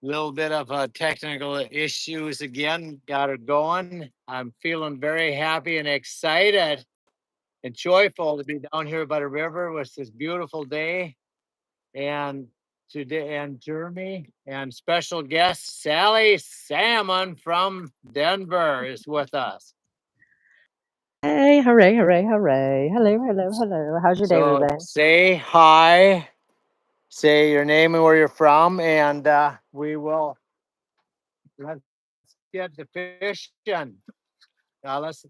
Little bit of technical issues again. Got it going. I'm feeling very happy and excited and joyful to be down here by the river with this beautiful day. And today, and Jeremy and special guest Sally Salmon from Denver is with us. Hey, hooray, hooray, hooray. Hello, hello, hello. How's your day, So Reuben? say hi, say your name and where you're from, and we will let's get the fishing.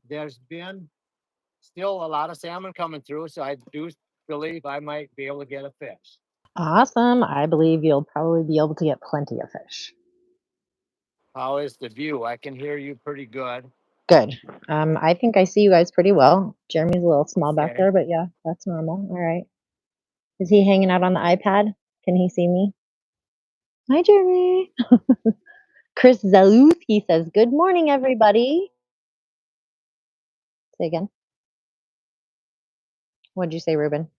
There's been still a lot of salmon coming through, so I do believe I might be able to get a fish. Awesome. I believe you'll probably be able to get plenty of fish. How is the view? I can hear you pretty good. Good. I think I see you guys pretty well. Jeremy's a little small back Okay. there, but yeah, that's normal. All right. Is he hanging out on the iPad? Can he see me? Hi, Jeremy. Chris Zaluth, he says, good morning, everybody. Say again. What'd you say, Reuben?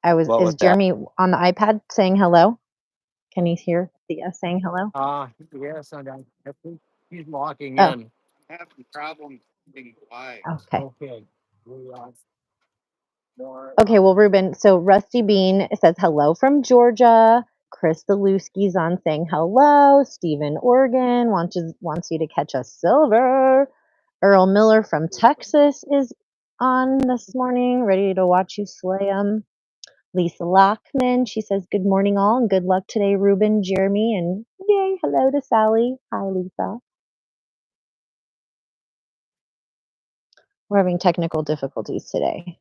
What Is was that? Jeremy on the iPad saying hello? Can he hear the saying hello? Yes, I think he's walking Oh, in. Having problems being quiet. okay. Okay. We more, Okay, well, Ruben, so Rusty Bean says hello from Georgia. Chris Zaluski's on saying hello. Stephen Oregon wants you to catch a silver. Earl Miller from Texas is on this morning, ready to watch you slay them. Lisa Lockman, she says, good morning, all, and good luck today, Ruben, Jeremy, and yay, hello to Sally. Hi, Lisa. We're having technical difficulties today.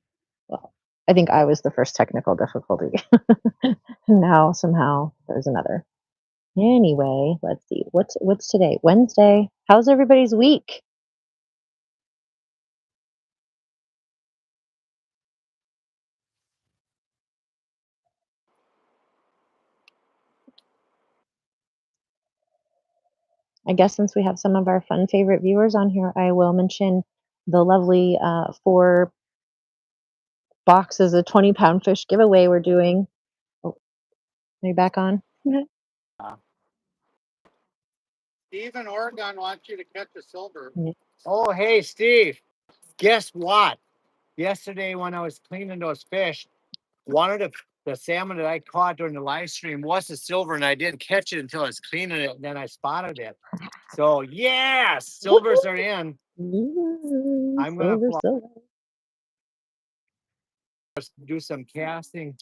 Well, I think I was the first technical difficulty. Now somehow there's another. Anyway, let's see. What's today? Wednesday. How's everybody's week? I guess since we have some of our fun favorite viewers on here, I will mention the lovely 4 boxes of 20-pound fish giveaway we're doing. Oh, are you back on? Stephen Oregon wants you to catch a silver. Yeah. Oh, hey, Steve. Guess what? Yesterday, when I was cleaning those fish, one of the salmon that I caught during the live stream was a silver, and I didn't catch it until I was cleaning it, and then I spotted it. So, yeah, silvers are in. I'm going Silver, to silver. do some casting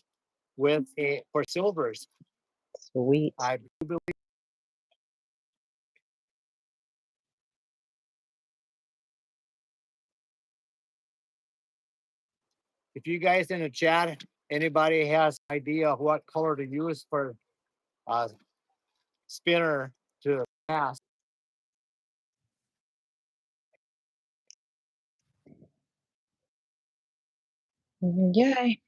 with for silvers. Sweet. I do believe. If you guys in the chat, anybody has idea of what color to use for uh, spinner to cast. Yay.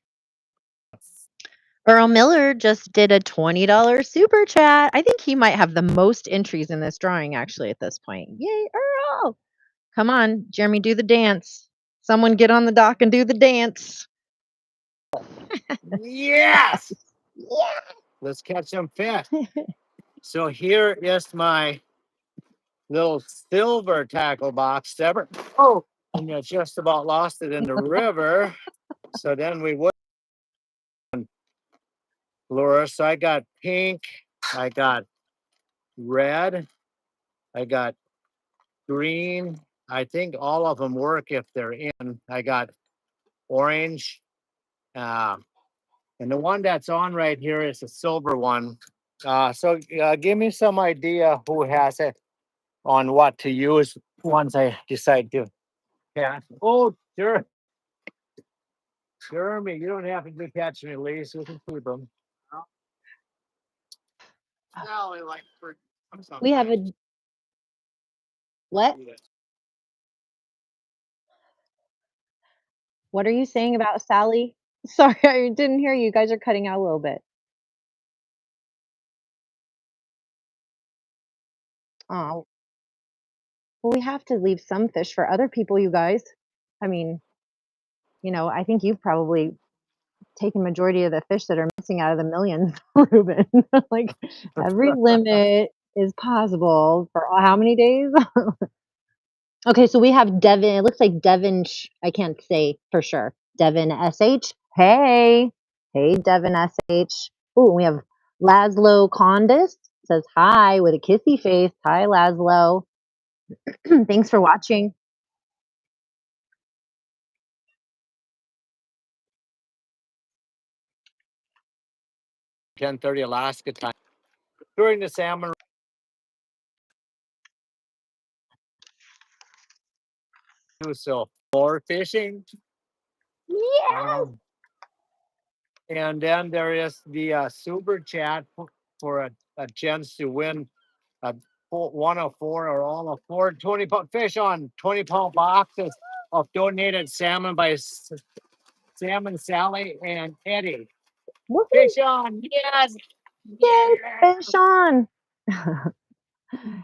Earl Miller just did a $20 super chat. I think he might have the most entries in this drawing actually at this point. Yay, Earl! Come on, Jeremy, do the dance. Someone get on the dock and do the dance. Yes. Yeah. Let's catch some fish. So here is my little silver tackle box ever. Oh, and you just about lost it in the river. So then we would lure. So I got pink, I got red, I got green. I think all of them work if they're in. I got orange. Uh, and the one that's on right here is a silver one. So give me some idea who has it on what to use once I decide to. Yeah. Oh, sure. Jeremy, you don't have to do catch and release. We can keep them. No, like for We have a what? What are you saying about Sally? Sorry, I didn't hear you. You guys are cutting out a little bit. Oh, well, we have to leave some fish for other people, you guys. I mean, I think you've probably taken majority of the fish that are missing out of the millions, Reuben. Like, every limit is possible for how many days? Okay, so we have Devin. It looks like Devin. I can't say for sure. Devin SH. Hey, hey, Devin SH. Ooh, we have Laszlo Condis says hi with a kissy face. Hi, Laszlo. Thanks for watching. 10:30 Alaska time during the salmon. So more fishing. Yeah. And then there is the super chat for a chance to win a one of four or all of four 20-pound fish on 20-pound boxes of donated salmon by Salmon Sally and Eddie. Woohoo! Fish on, yes, Yay, yeah. fish on.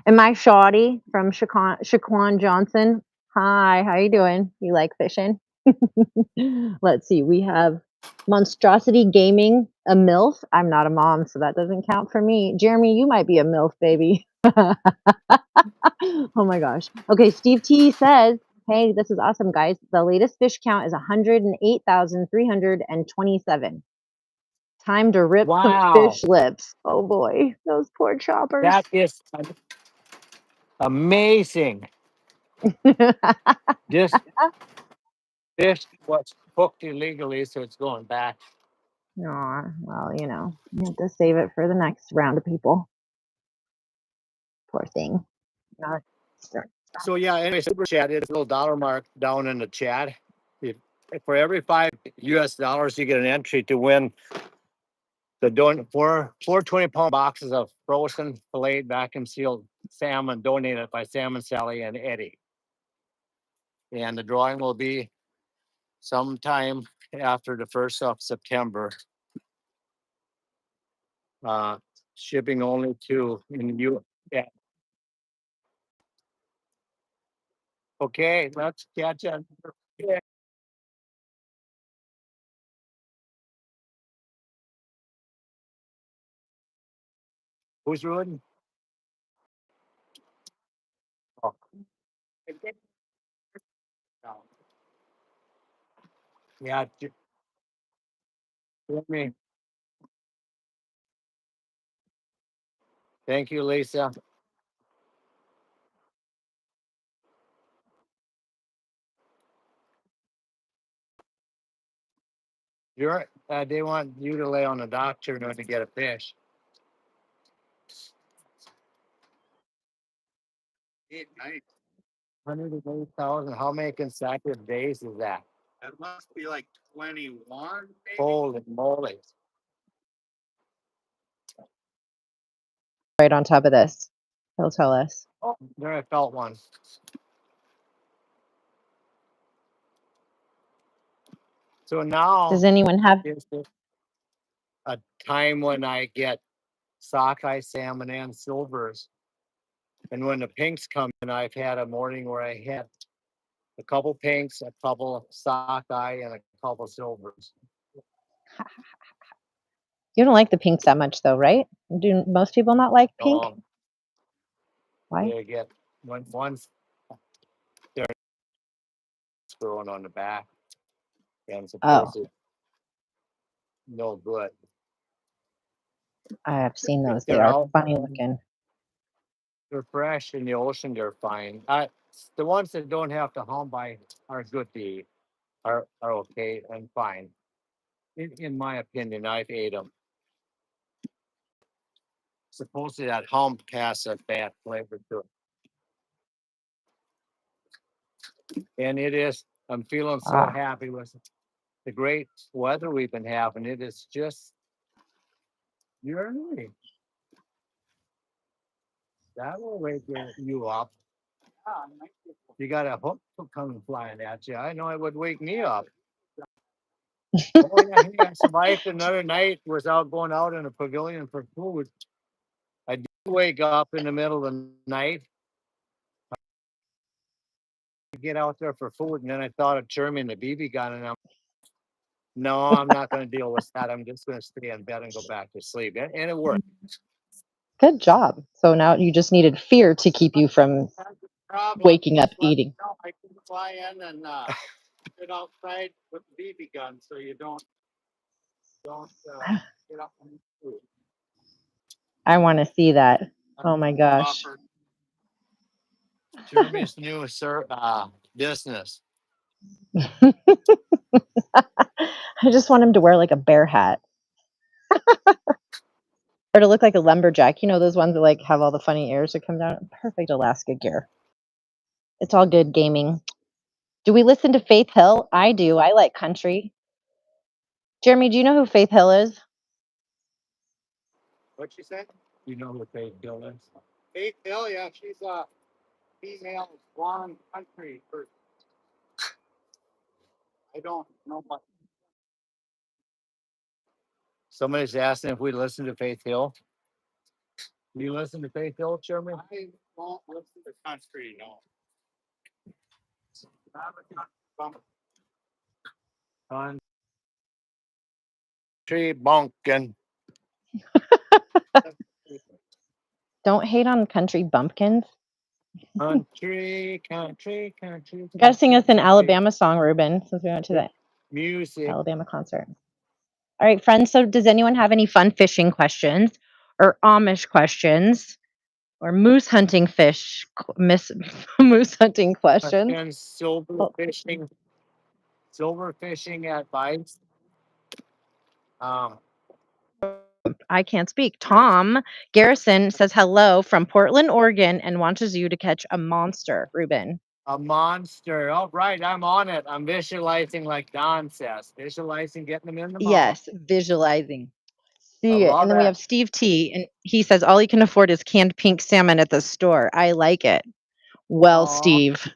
Am I Shoddy from Shaquan Johnson? Hi, how you doing? You like fishing? Let's see. We have Monstrosity Gaming, a MILF. I'm not a mom, so that doesn't count for me. Jeremy, you might be a MILF, baby. Oh my gosh. Okay, Steve T says, hey, this is awesome, guys. The latest fish count is 108,327. Time to rip some Wow, fish lips. Oh boy, those poor choppers. that is amazing. This fish was cooked illegally, so it's going back. Aw, well, you have to save it for the next round of people. Poor thing. So yeah, anyway, super chat is a little dollar mark down in the chat. If, for every $5 you get an entry to win the four 20-pound boxes of frozen filleted vacuum sealed salmon donated by Salmon Sally and Eddie. And the drawing will be sometime after the 1st of September. Uh, shipping only to in you. Yeah. Okay, let's catch it. Who's ruined? Oh. Yeah, me. Thank you, Lisa. They want you to lay on the doctor in order to get a fish. 108,000. How many consecutive days is that? That must be like 21. Maybe? Holy moly! Right on top of this. He'll tell us. Oh, there I felt one. So now Does anyone have is a time when I get sockeye salmon and silvers. And when the pinks come in, I've had a morning where I had a couple pinks, a couple sockeye, and a couple silvers. you don't like the pinks that much though, right? Do most people not like pink? Why? They get one's they're growing on the back and Oh, supposedly no good. I have seen If those. They they're are out, funny looking. they're fresh in the ocean, they're fine. The ones that don't have to home by are good to eat, are okay and fine. In my opinion, I've ate them. Supposedly that hump has a bad flavor to it. And it is, I'm feeling so Ah, happy with the great weather we've been having. It is just, you're right. That will wake you up. You got a hook coming flying at you. I know it would wake me up. Oh yeah, hey, I survived another night without going out in a pavilion for food. I did wake up in the middle of the night. get out there for food. And then I thought of Jeremy and the BB gun, and I'm no, I'm not going to deal with that. I'm just going to stay in bed and go back to sleep. And it worked. Good job. So now you just needed fear to keep you from That's the problem. waking up But eating. no, I can fly in and get outside with the BB gun, so you don't get up on the food. I want to see that. Oh my gosh. Offer Jeremy's new business. I just want him to wear like a bear hat or to look like a lumberjack. You know, those ones that like have all the funny ears that come down. Perfect Alaska gear. It's all good gaming. Do we listen to Faith Hill? I do. I like country. Jeremy, do you know who Faith Hill is? What'd she say? You know who Faith Hill is? Faith Hill, yeah, she's a female blonde country person. I don't know what. Somebody's asking if we listen to Faith Hill. Do you listen to Faith Hill, Jeremy? I won't listen to country, no. Country bunkin. Don't hate on country bumpkins. Country. You gotta sing us an Alabama song, Reuben, since we went to the Music. Alabama concert. All right, friends. So, does anyone have any fun fishing questions or Amish questions or moose hunting moose hunting questions? And silver Oh, fishing. Silver fishing advice. Um, I can't speak. Tom Garrison says hello from Portland, Oregon, and wants you to catch a monster, Reuben. a monster. All right, I'm on it. I'm visualizing like Don says. Visualizing getting them in the mouth. Yes, visualizing. I See it. And love then we it. have Steve T, and he says all he can afford is canned pink salmon at the store. I like it. Well, Oh, Steve,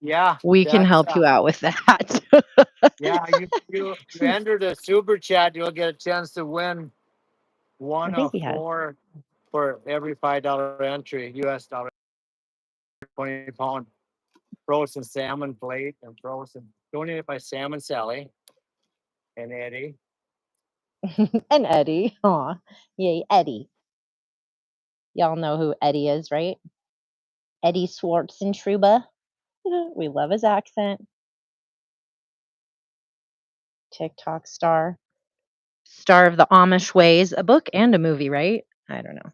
yeah. we can That's help you out with that. yeah. You enter the super chat, you'll get a chance to win I one think of he has. four for every $5 entry, US dollar, 20-pound frozen salmon plate and frozen. Donated by Sam and Sally and Eddie. And Eddie. Aw. Yay, Eddie. Y'all know who Eddie is, right? Eddie Schwartzentruba. We love his accent. TikTok star. Star of the Amish Ways, a book and a movie, right? I don't know.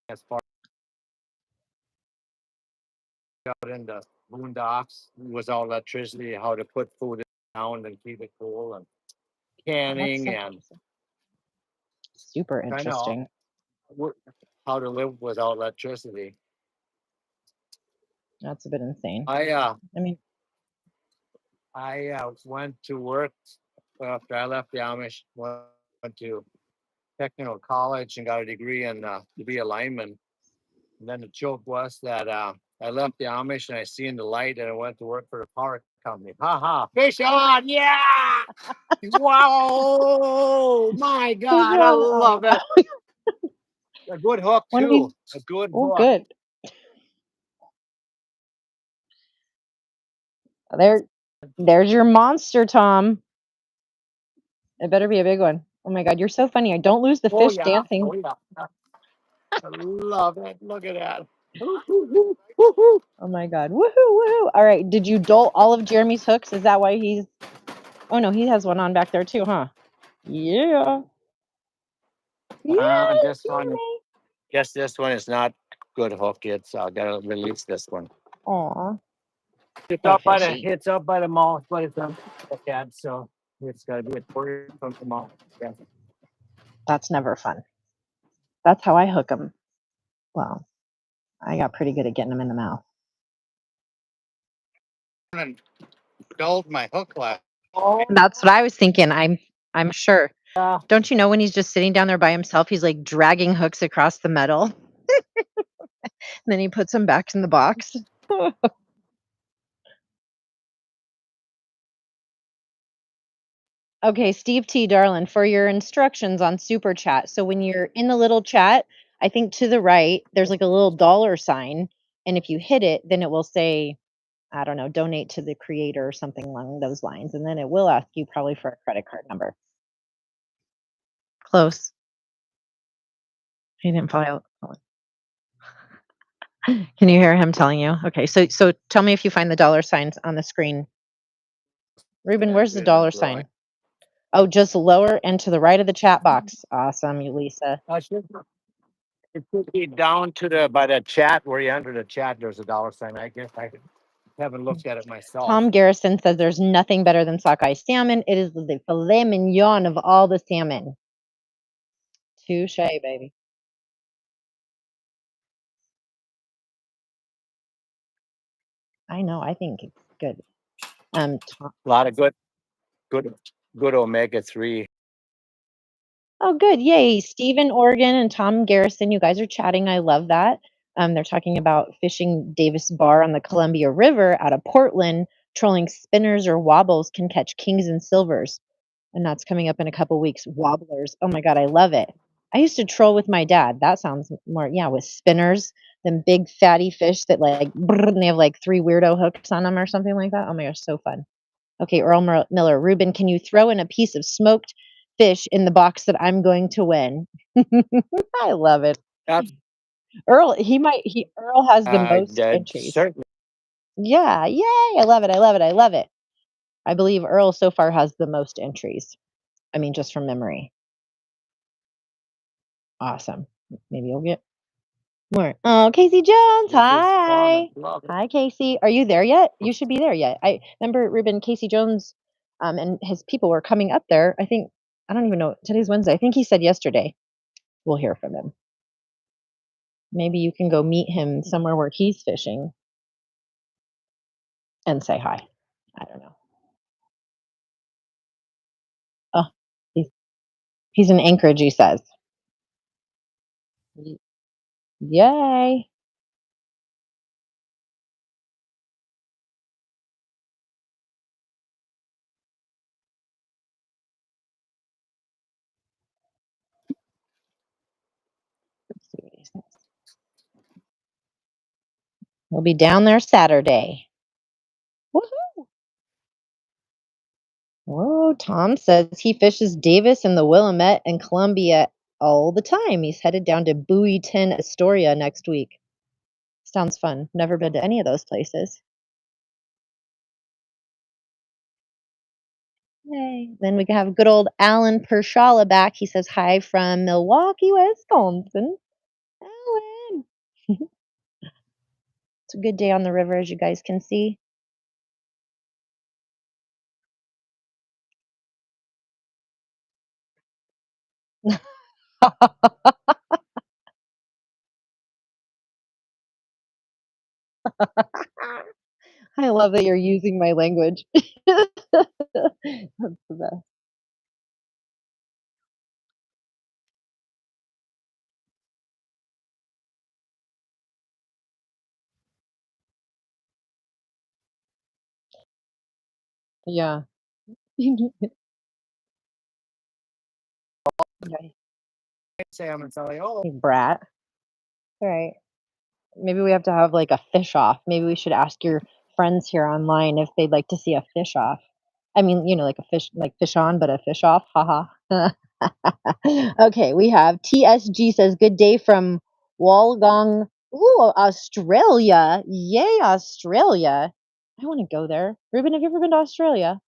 As far out in the boondocks without electricity, how to put food down and keep it cool and Oh, that's canning so and interesting. Super kind of interesting. how to live without electricity. That's a bit insane. I uh I mean, went to work after I left the Amish. Went to technical college and got a degree in to be a lineman. And then the joke was that I left the Amish and I seen the light and I went to work for the power company. Ha ha! Fish on! Yeah! Wow! My fish God, I on. love it. A good hook One of too. these. A good Oh, hook. good. There, there's your monster, Tom. It better be a big one. Oh my God, you're so funny. I don't lose the Oh fish yeah. dancing. Oh yeah. I love it. Look at that. Woo-hoo. Oh my God. Woohoo, woohoo. All right. Did you dolt all of Jeremy's hooks? Is that why he's. Oh no, he has one on back there too, huh? Yeah. Yay, This one. Jeremy. Guess this one is not good hook yet, so I gotta release this one. Aw, It's poor up by fishy. the mouth, but it's on the cat, so it's gotta be a quarter from the mouth. Yeah. That's never fun. That's how I hook them. Well, I got pretty good at getting them in the mouth. And dulled my hook last. Oh That's what I was thinking. I'm sure. yeah. Don't you know when he's just sitting down there by himself, he's like dragging hooks across the metal, and then he puts them back in the box. Okay, Steve T. Darlin, for your instructions on Super Chat. So when you're in the little chat, I think to the right, there's like a little dollar sign. And if you hit it, then it will say, I don't know, donate to the creator or something along those lines. And then it will ask you probably for a credit card number. Close. He didn't follow. Can you hear him telling you? Okay, so tell me if you find the dollar signs on the screen. Ruben, where's the dollar sign? Oh, just lower and to the right of the chat box. Awesome, Lisa. It should be down to the by the chat where you enter the chat. There's a dollar sign. I guess I haven't looked at it myself. Tom Garrison says there's nothing better than sockeye salmon. It is the filet mignon of all the salmon. Touche, baby. I know. I think it's good. A lot of good omega-3. Oh, good. Yay. Stephen Oregon and Tom Garrison, you guys are chatting. I love that. They're talking about fishing Davis Bar on the Columbia River out of Portland, trolling spinners or wobbles can catch kings and silvers. And that's coming up in a couple weeks. Wobblers. Oh my God, I love it. I used to troll with my dad. That sounds more, yeah, with spinners, them big fatty fish that like, brrr, and they have like 3 weirdo hooks on them or something like that. Oh my gosh, so fun. Okay, Earl Miller, Ruben, can you throw in a piece of smoked fish in the box that I'm going to win? I love it. Earl, Earl has the most entries. Certainly. Yeah, yay! I love it. I love it. I love it. I believe Earl so far has the most entries. I mean, just from memory. Awesome. Maybe you'll get more. Oh, Casey Jones. Hi. Hi, Casey. Are you there yet? You should be there yet. I remember Ruben, Casey Jones, and his people were coming up there. I think, I don't even know. Today's Wednesday. I think he said yesterday. We'll hear from him. Maybe you can go meet him somewhere where he's fishing and say hi. I don't know. Oh, he's, he's in Anchorage, he says. Yay. Let's see what he says. We'll be down there Saturday. Woohoo! Oh, Tom says he fishes Davis and the Willamette and Columbia all the time. He's headed down to Buoy 10 Astoria next week. Sounds fun. Never been to any of those places. Yay. Then we can have good old Alan Pershala back. He says hi from Milwaukee, Wisconsin. Alan. It's a good day on the river, as you guys can see. I love that you're using my language. That's the best. Yeah. Okay. Salmon, Sally. Oh, Hey, brat. All right. Maybe we have to have like a fish off. Maybe we should ask your friends here online if they'd like to see a fish off. I mean, like a fish, like fish on, but a fish off. Haha. Okay, we have TSG says, good day from Wollongong, ooh, Australia. Yay, Australia. I want to go there. Ruben, have you ever been to Australia?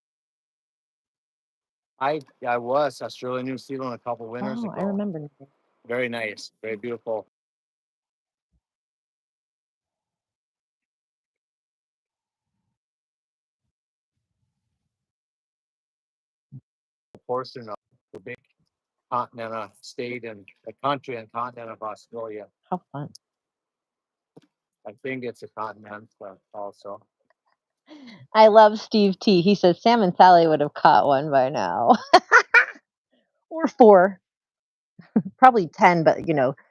I was Australia, New Zealand a couple winters Oh, I ago. remember now. Very nice, very beautiful. Portion of the big continent, state, and the country and continent of Australia. How fun. I think it's a continent also. I love Steve T. He says Sam and Sally would have caught one by now. Or 4. Probably 10, but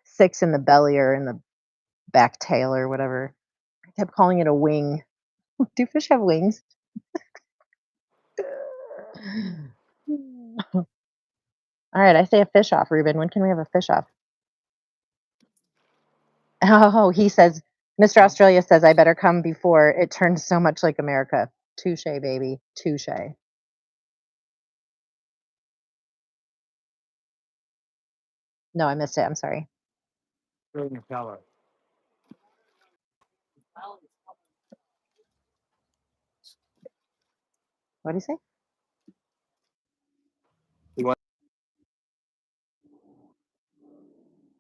6 in the belly or in the back tail or whatever. I kept calling it a wing. Do fish have wings? All right, I say a fish off, Ruben. When can we have a fish off? Oh, he says, Mr. Australia says, I better come before it turns so much like America. Touche, baby. Touche. No, I missed it. I'm sorry. Green color. What do you say? You want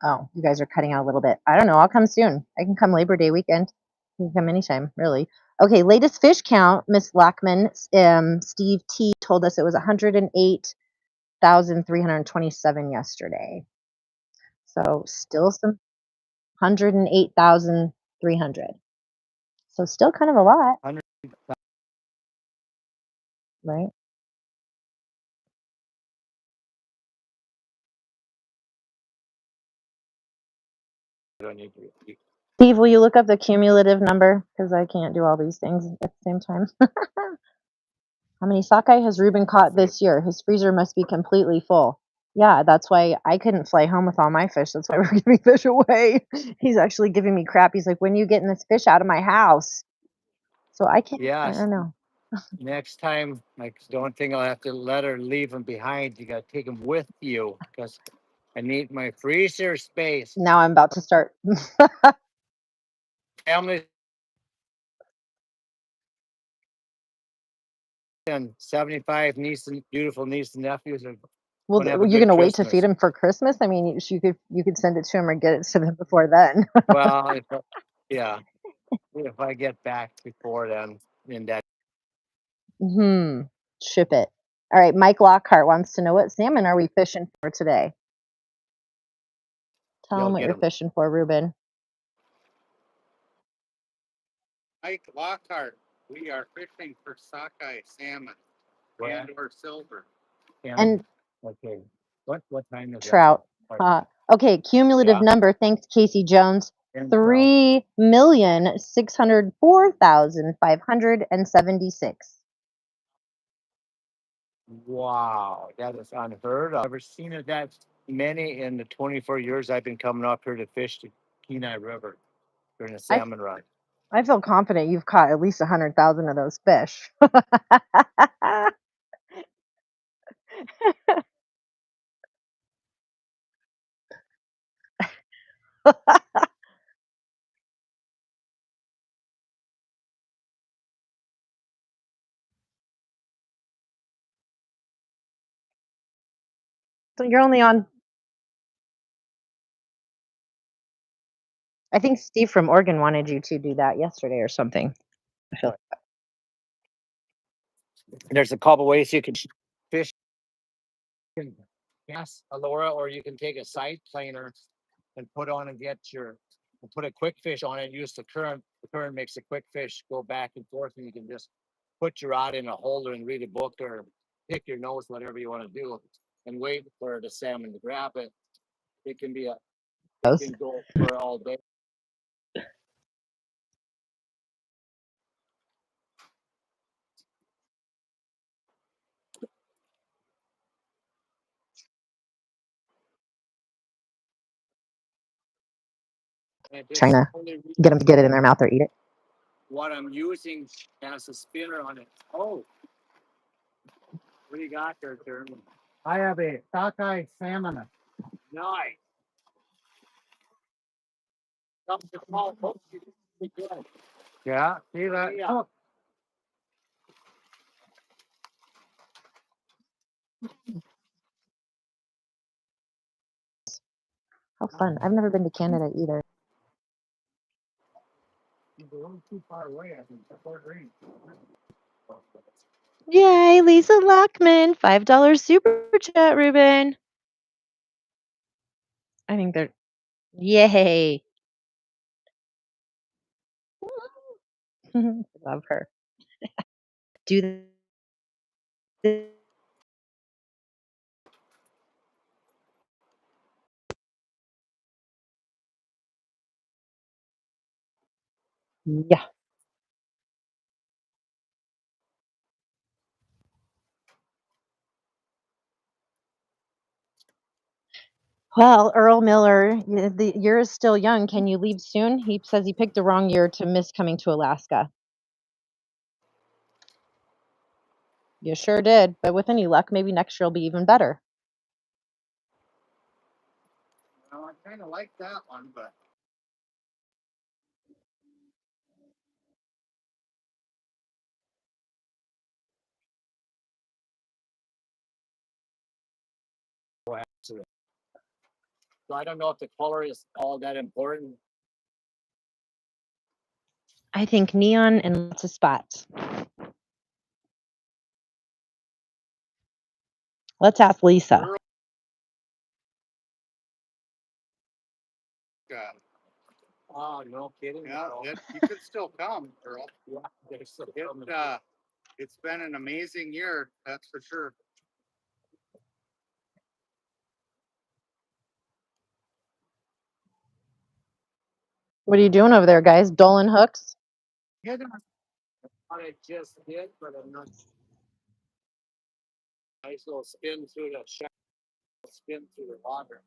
Oh, you guys are cutting out a little bit. I don't know. I'll come soon. I can come Labor Day weekend. You can come anytime, really. Okay, latest fish count, Miss Lackman, Steve T told us it was 108,327 yesterday. So still some 108,300. So still kind of a lot, 100? right? Don't need to. Steve, will you look up the cumulative number? Because I can't do all these things at the same time. How many sockeye has Ruben caught this year? His freezer must be completely full. Yeah, that's why I couldn't fly home with all my fish. That's why we're giving fish away. He's actually giving me crap. He's like, when are you getting this fish out of my house? So I can't, I Yes. don't know. Next time, like, don't think I'll have to let her leave them behind. You got to take them with you because I need my freezer space. Now I'm about to start. Family and 75 beautiful niece and nephews are Well, going to have a you're good gonna wait to feed Christmas. him for Christmas? I mean, you could send it to him or get it to them before then. Well, yeah, if I get back before then, in that Hmm. Ship it. All right. Mike Lockhart wants to know what salmon are we fishing for today? Tell him you'll what get you're them. fishing for, Ruben. Mike Lockhart, we are fishing for sockeye salmon and or silver. And And okay, what time is that? trout. Okay. Cumulative Yeah, number. Thanks, Casey Jones. and trout. 3,604,576. Wow, that is unheard of. I've never seen it that many in the 24 years I've been coming up here to fish the Kenai River during a I salmon run. I feel confident you've caught at least 100,000 of those fish. So you're only on. I think Steve from Oregon wanted you to do that yesterday or something. I feel There's a couple ways you can fish. You can cast a lure, or you can take a side planer and put on and put a quick fish on it. Use the current. The current makes a quick fish go back and forth, and you can just put your rod in a holder and read a book or pick your nose, whatever you want to do, and wait for the salmon to grab it. It can be a. It like can go for all day. And this trying is to only get them to get it in their mouth or eat it. what I'm using as a spinner on it. Oh, what do you got there, Jeremy? I have a sockeye salmon. Nice. Something small. Yeah, see that? Yeah. Oh, How fun. I've never been to Canada either. he's a little too far away, I think. Fort Greene. Yay, Lisa Lockman, $5 super chat, Ruben. I think they're yay. Love her. Do the yeah. Well, Earl Miller, the year is still young. Can you leave soon? He says he picked the wrong year to miss coming to Alaska. You sure did, but with any luck, maybe next year will be even better. Well, I kind of like that one, but so I don't know if the color is all that important. I think neon and lots of spots. Let's ask Lisa. God. Oh, no kidding. Yeah, you could still come, Earl. Yeah, it's been an amazing year, that's for sure. What are you doing over there, guys? Doling hooks? Yeah, what I just did, but I'm not. Nice little spin through the shaft, spin through the water.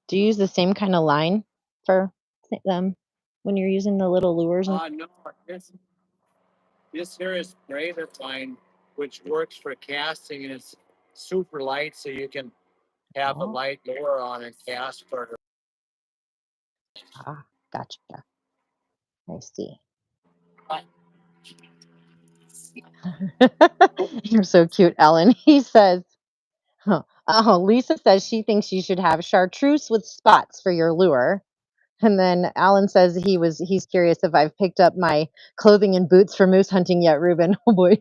Do you use the same kind of line for them when you're using the little lures? No, this here is braided line, which works for casting, and it's super light, so you can have a Oh, light lure on and cast for. gotcha. I see. You're so cute, Ellen. He says, huh, oh, Lisa says she thinks you should have chartreuse with spots for your lure. And then Alan says he's curious if I've picked up my clothing and boots for moose hunting yet, Reuben. Oh boy.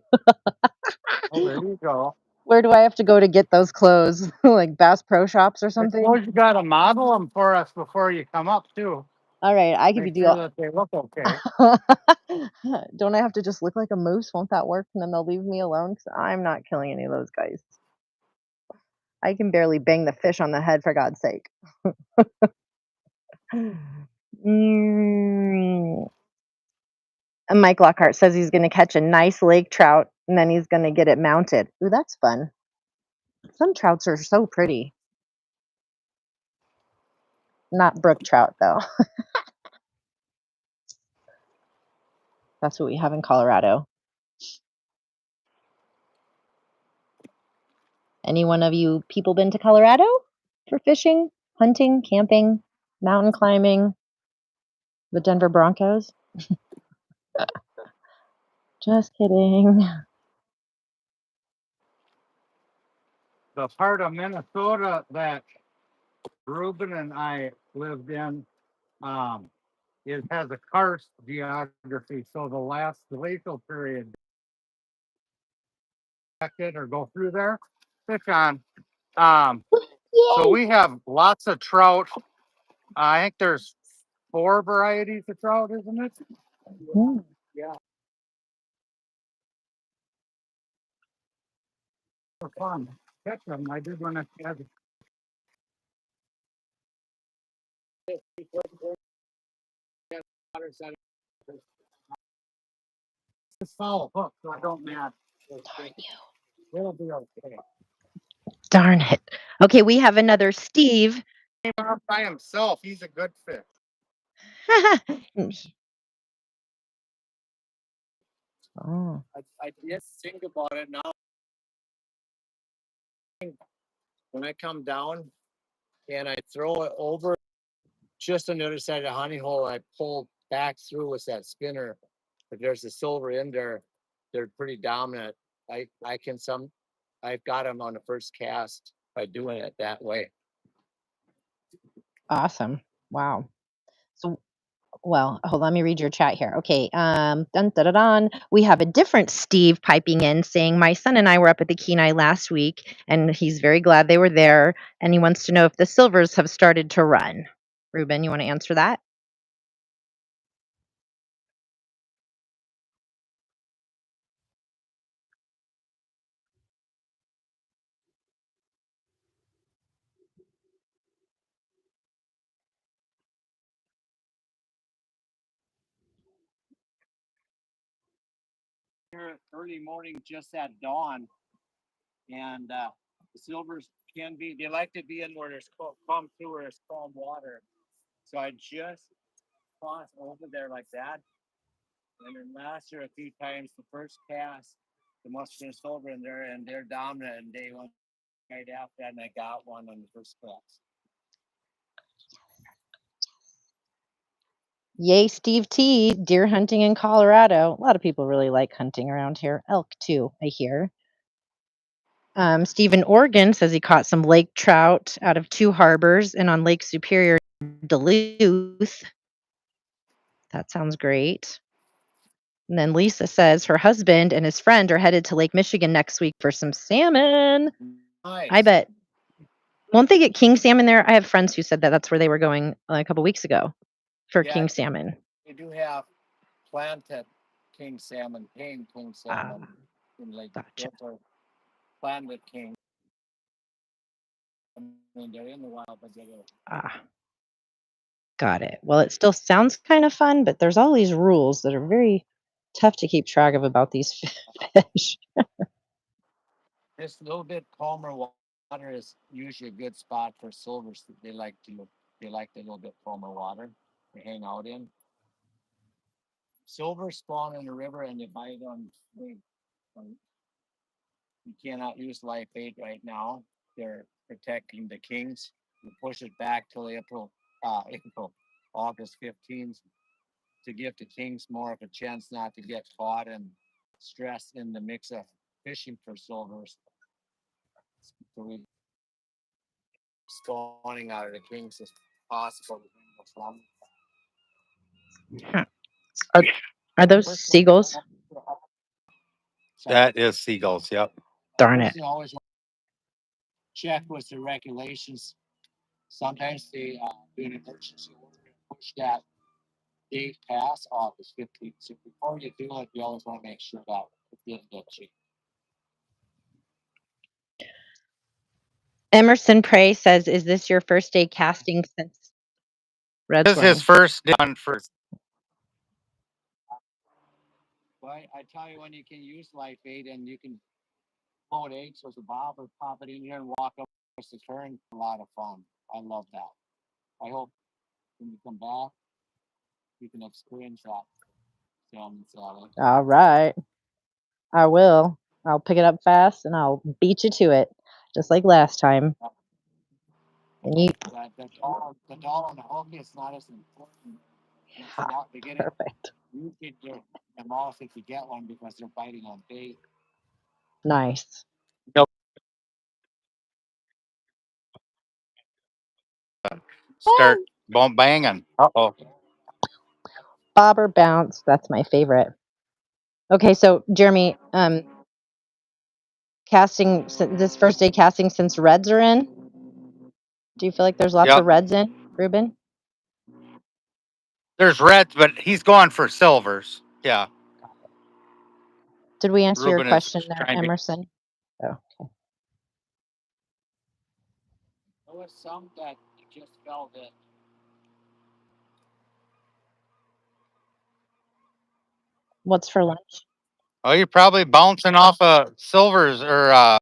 Oh, there you go. Where do I have to go to get those clothes? Like Bass Pro Shops or I something? suppose you got to model them for us before you come up too. All right, I could be Make sure doing. that they look okay. Don't I have to just look like a moose? Won't that work? And then they'll leave me alone because I'm not killing any of those guys. I can barely bang the fish on the head for God's sake. Mm. And Mike Lockhart says he's going to catch a nice lake trout and then he's going to get it mounted. Ooh, that's fun. Some trouts are so pretty. Not brook trout, though. That's what we have in Colorado. Any one of you people been to Colorado for fishing, hunting, camping, mountain climbing, the Denver Broncos? Just kidding. The part of Minnesota that Reuben and I lived in, it has a karst geography. So the last glacial period, it or go through there, fish on. So Yay! we have lots of trout. I think there's 4 varieties of trout, isn't it? Mm. Yeah, for fun. Catch them. I did when I had this foul hook, so I don't match. Darn you. It'll be okay. Darn it. Okay, we have another Steve. Came off by himself. He's a good fish. Oh. I just think about it now. When I come down and I throw it over just on the other side of the honey hole, I pull back through with that spinner. If there's a silver in there, they're pretty dominant. I can some I've got them on the first cast by doing it that way. Awesome. Wow. So, well, hold on, let me read your chat here. Okay, dun, dun, dun, dun. We have a different Steve piping in saying, my son and I were up at the Kenai last week, and he's very glad they were there, and he wants to know if the silvers have started to run. Reuben, you want to answer that? early morning, just at dawn, and the silvers can be. They like to be in where there's calm through where there's calm water. So I just cross over there like that, and then last year a few times the first cast, the mustard and silver in there, and they're dominant, and they went right after that, and I got one on the first cast. Yay, Steve T. Deer hunting in Colorado. A lot of people really like hunting around here. Elk, too, I hear. Steve in Oregon says he caught some lake trout out of 2 harbors and on Lake Superior, Duluth. That sounds great. And then Lisa says her husband and his friend are headed to Lake Michigan next week for some salmon. I Nice. bet. Won't they get king salmon there? I have friends who said that that's where they were going a couple weeks ago for Yeah, king salmon. they do have planted tame king Ah, salmon in Lake. gotcha. Those are planted king. I mean, they're in the wild, but they're Ah, got it. Well, it still sounds kind of fun, but there's all these rules that are very tough to keep track of about these fish. just a little bit calmer water is usually a good spot for silvers. They like the little bit calmer water to hang out in. Silver spawn in the river and they bite on bait. You cannot use live bait right now. They're protecting the kings. You push it back till August 15th to give the kings more of a chance not to get caught and stressed in the mix of fishing for silvers. So we spawning out of the kings as possible. Huh. Are, are those seagulls? That is seagulls. Yep. Darn it. Person always check with the regulations. Sometimes they do an emergency order and push that date past August 15th. So before you do it, you always want to make sure that it didn't get cheap. Emerson Prey says, "Is this your first day casting since Red's This is his wedding?" first one first. But I tell you when you can use live bait and you can float eggs with a bob or pop it in here and walk up the current. A lot of fun. I love that. I hope when you come back, you can experience that salmon salad. All right. I will. I'll pick it up fast and I'll beat you to it, just like last time. And you, The doll on the hook is not as important. It's ha, not beginning. perfect. You could get them off if you get one because they're biting on bait. Nice. Yep. Start Oh, banging. Uh-oh. bobber bounce. That's my favorite. Okay, so Jeremy, casting this first day casting since Reds are in. Do you feel like there's lots Yep. of Reds in, Reuben? There's reds, but he's going for silvers. Yeah. Did we answer your Reuben is question there, trying to. Emerson? Oh, okay. There was some that just fell in. What's for lunch? Oh, you're probably bouncing off of silvers or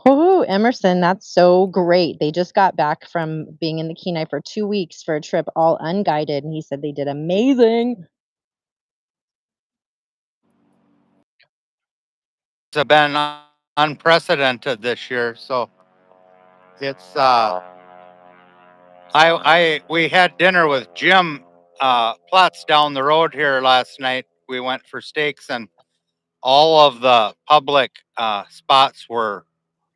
Oh, Emerson, that's so great. They just got back from being in the Kenai for 2 weeks for a trip, all unguided, and he said they did amazing. have been unprecedented this year. So it's I we had dinner with Jim Plutz down the road here last night. We went for steaks and all of the public spots were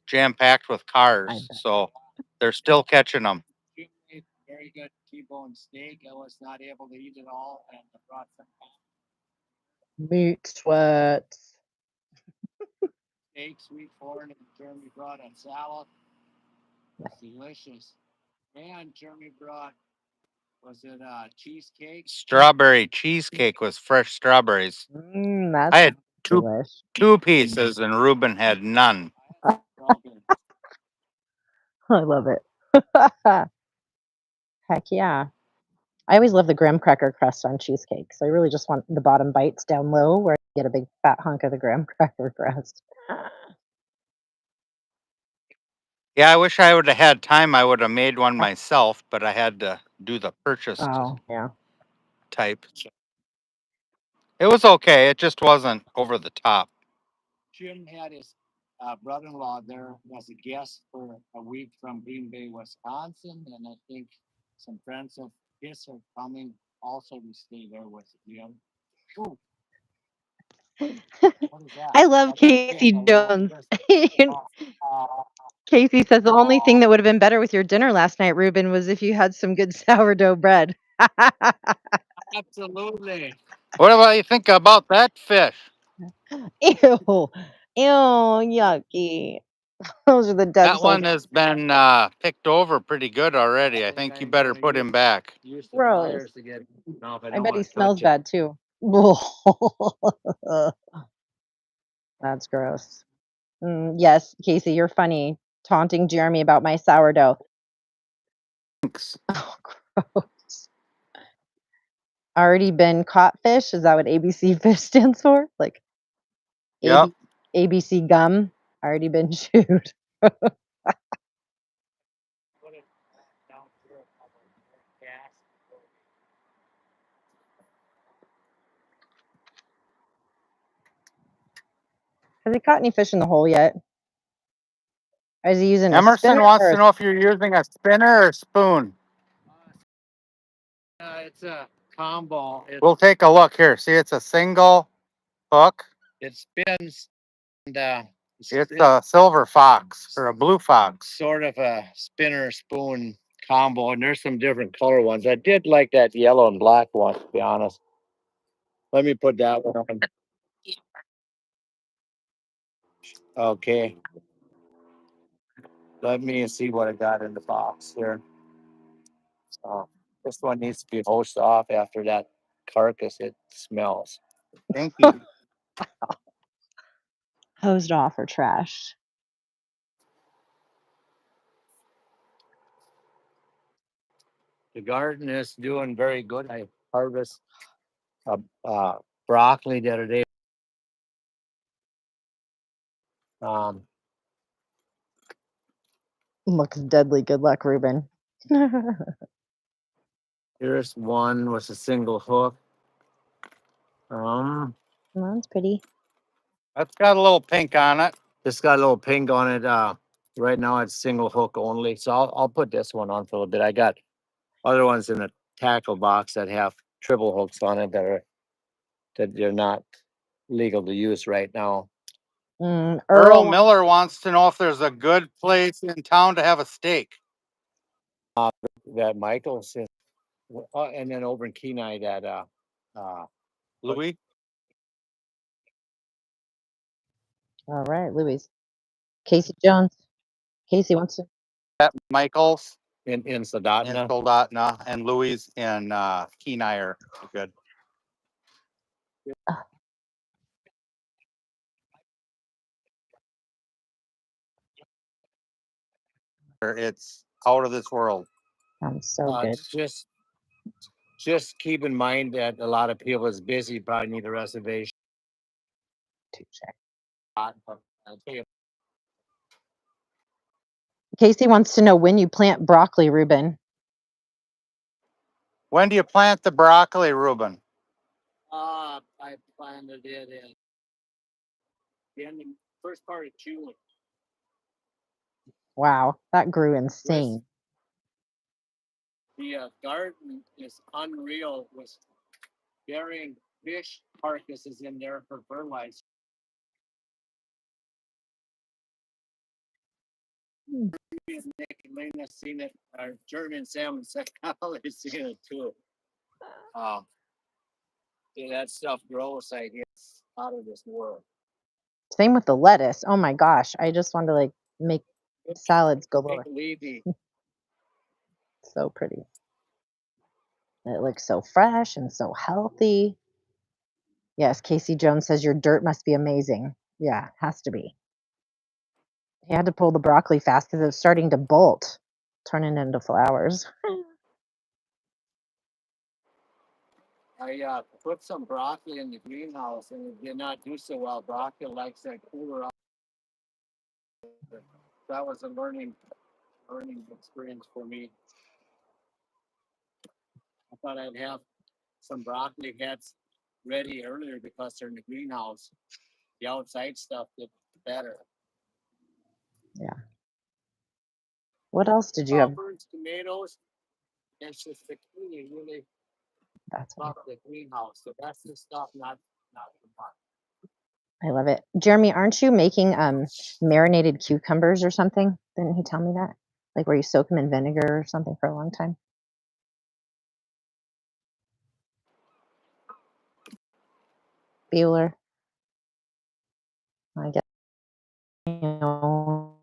jam packed with I cars. bet. So they're still catching them. Jim made very good T-bone steak. I was not able to eat it all, and I brought some Meat sweats. steak, sweet corn, and Jeremy brought a salad. It was delicious. And Jeremy brought was it cheesecake? Strawberry cheesecake with fresh strawberries. I That's had two delish. two pieces and Reuben had none. Strawberry. I love it. Heck yeah. I always love the graham cracker crust on cheesecake, so I really just want the bottom bites down low where I get a big fat hunk of the graham cracker crust. Yeah, I wish I would have had time. I would have made one myself, but I had to do the purchased Oh, yeah. type. It was okay. It just wasn't over the top. Jim had his brother-in-law there as a guest for a week from Green Bay, Wisconsin, and I think some friends of his are coming also to stay there with Jim. Ooh, what is that? I love That's a Casey a little Jones. oh, uh, Casey says the only thing oh, that would have been better with your dinner last night, Reuben, was if you had some good sourdough bread. absolutely. What about you think about that fish? Ew. Ew, yucky. Those are the dead That souls. one has been picked over pretty good already. I think you better put him back. Use the Gross. pliers to get off. I I don't bet he want to smells touch it. bad too. That's gross. Yes, Casey, you're funny. Taunting Jeremy about my sourdough. Thanks. Oh, gross. Already been caught fish? Is that what ABC fish stands for? Like Yep. ABC gum? Already been chewed. Has he caught any fish in the hole yet? Or is he using a Emerson spinner wants or to know if you're using a spinner or spoon. It's a combo. We'll take a look here. See, it's a single hook. It spins and It's a silver fox or a blue fox. sort of a spinner spoon combo, and there's some different color ones. I did like that yellow and black one, to be honest. Let me put that one on. Okay. Let me see what I got in the box here. This one needs to be hosed off after that carcass. It smells. Thank you. hosed off or trashed? The garden is doing very good. I harvest broccoli the other day. Um, Looks deadly. Good luck, Reuben. Here's one with a single hook. Um, That's pretty. That's got a little pink on it. this got a little pink on it. Right now it's single hook only. So I'll put this one on for a little bit. I got other ones in the tackle box that have triple hooks on it that they're not legal to use right now. Earl Earl Miller wants to know if there's a good place in town to have a steak. That Michael's in, and then over in Kenai that Louis? All right, Louis. Casey Jones. Casey wants to. At Michael's in in Soldotna. Soldotna and Louis in Kenai are good. It's out of this world. Sounds so good. Just keep in mind that a lot of people is busy, probably need a reservation. Touche. But I'll tell you, Casey wants to know when you plant broccoli, Reuben. When do you plant the broccoli, Reuben? I planted it in the first part of June. Wow, that grew insane. The garden is unreal with burying fish carcasses in there for fertilizer. Hmm. Nick and Lena seen it. Our German salmon psychology seen it too. Yeah, that stuff grows. I guess out of this world. Same with the lettuce. Oh my gosh, I just want to like make salads galore. Levy. So pretty. It looks so fresh and so healthy. Yes, Casey Jones says your dirt must be amazing. Yeah, has to be. He had to pull the broccoli fast because it was starting to bolt, turning into flowers. I put some broccoli in the greenhouse and it did not do so well. Broccoli likes that cooler. That was a learning experience for me. I thought I'd have some broccoli heads ready earlier because they're in the greenhouse. The outside stuff did better. Yeah. What else did you have? Peppers, tomatoes, and just zucchini really That's love the greenhouse. The rest of the stuff not so much. I love it. Jeremy, aren't you making marinated cucumbers or something? Didn't he tell me that? Like where you soak them in vinegar or something for a long time? Bueller. I guess you know,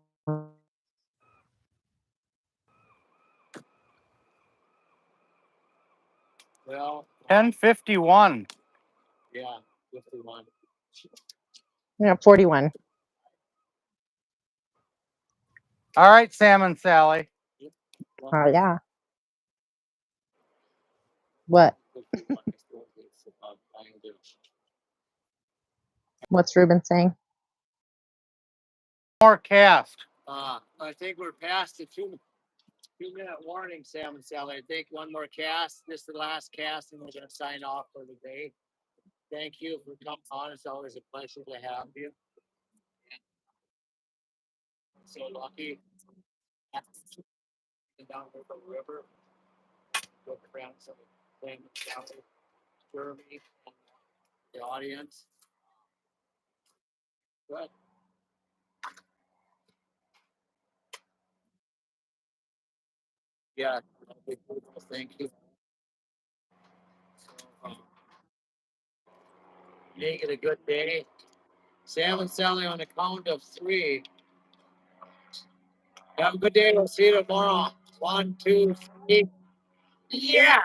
Well, 10:51. yeah, 51. 41. All right, Salmon Sally. Oh yeah. What? What's Reuben saying? More cast. I think we're past the 2 minute warning, Sam and Sally. I think one more cast. This is the last cast, and we're going to sign off for the day. Thank you for coming on. It's always a pleasure to have you. So lucky. Down the river with friends and family, Jeremy, and the audience. Good. Yeah. Thank you. So, make it a good day. Sam and Sally on the count of 3. Have a good day. We'll see you tomorrow. 1, 2, 3. Yeah.